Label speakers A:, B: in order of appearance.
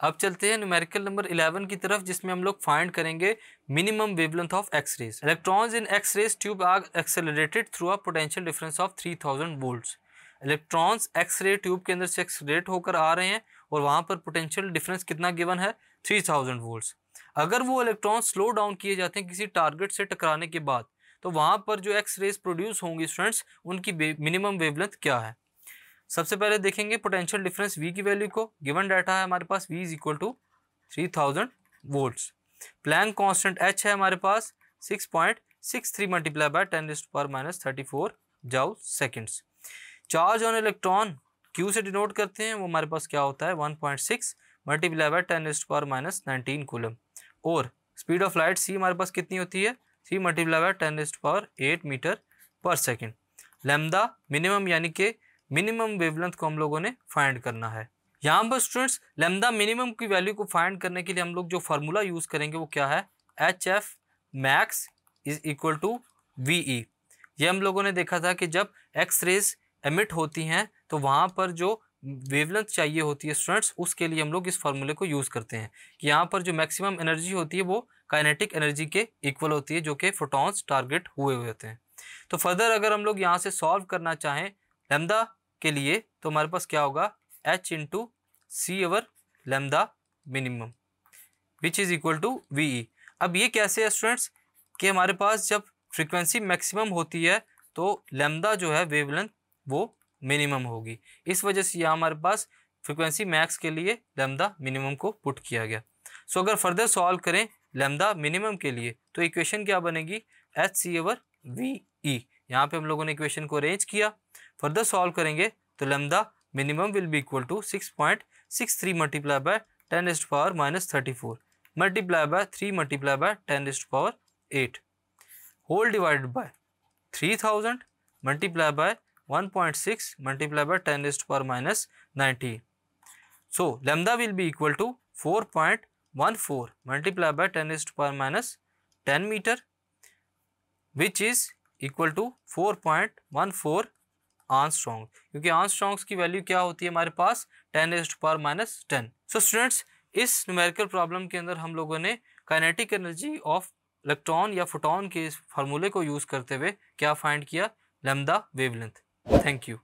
A: अब चलते हैं न्यूमेरिकल नंबर 11 की तरफ, जिसमें हम लोग फाइंड करेंगे minimum wavelength of X rays. Electrons in X rays tube are accelerated through a potential difference of 3000 volts. Electrons X ray tube के अंदर से एक्सेलरेट होकर आ रहे हैं और वहाँ पर पोटेंशियल डिफरेंस कितना गिवन है, 3000 वोल्ट्स। अगर वो इलेक्ट्रॉन स्लो डाउन किए जाते हैं किसी टारगेट से टकराने के बाद, तो वहाँ पर जो एक्स रेज प्रोड्यूस होंगी स्टूडेंट्स, उनकी मिनिमम वेवलेंथ क्या है। सबसे पहले देखेंगे पोटेंशियल डिफरेंस V की वैल्यू को। गिवन डाटा है हमारे पास V is equal to 3000 volts. Planck constant H है हमारे पास 6.63 multiply by 10⁻34 joule seconds. Charge on electron Q से डिनोट करते हैं, वो हमारे पास क्या होता है 1.6 मल्टीप्लाई बाय 10⁻19 कूलम। और स्पीड ऑफ लाइट C हमारे पास कितनी होती है 3 मल्टीप्लाई बाय 10⁸ मीटर पर सेकेंड। लैम्डा मिनिमम यानी कि मिनिमम वेवलेंथ को हम लोगों ने फाइंड करना है। यहाँ पर स्टूडेंट्स लैम्डा मिनिमम की वैल्यू को फाइंड करने के लिए हम लोग जो फार्मूला यूज करेंगे वो क्या है, HF max is equal to VE। ये हम लोगों ने देखा था कि जब एक्स रेज एमिट होती हैं तो वहाँ पर जो वेवलेंथ चाहिए होती है स्टूडेंट्स, उसके लिए हम लोग इस फार्मूले को यूज़ करते हैं कि यहाँ पर जो मैक्सिमम एनर्जी होती है वो काइनेटिक एनर्जी के इक्वल होती है, जो कि फोटॉन्स टारगेट हुए होते हैं। तो फर्दर अगर हम लोग यहाँ से सॉल्व करना चाहें लैम्डा के लिए, तो हमारे पास क्या होगा H into C over lambda minimum which is equal to VE। अब ये कैसे है स्टूडेंट्स कि हमारे पास जब फ्रीक्वेंसी मैक्सिमम होती है तो लैम्डा जो है वेवलेंथ वो मिनिमम होगी, इस वजह से यहाँ हमारे पास फ्रीक्वेंसी मैक्स के लिए लैम्डा मिनिमम को पुट किया गया। सो अगर फर्दर सॉल्व करें लैम्डा मिनिमम के लिए तो इक्वेशन क्या बनेगी HC अवर VE। यहाँ पे हम लोगों ने इक्वेशन को अरेंज किया, फर्दर सॉल्व करेंगे तो lambda minimum will be equal to 6.63 multiply by 10⁻34 multiply by 3 multiply by 10⁸ whole divided by 3000 multiply by 1.6 multiply by 10⁻19। So lambda will be equal to 4.14 multiply by 10⁻10 metre which is equal to 4.14 angstrom, क्योंकि angstroms की value क्या होती है हमारे पास 10⁻10। So students इस numerical problem के अंदर हम लोगों ने काइनेटिक एनर्जी ऑफ इलेक्ट्रॉन या फोटॉन के इस फार्मूले को यूज़ करते हुए क्या फाइंड किया, लैम्डा वेवलेंथ। Thank you.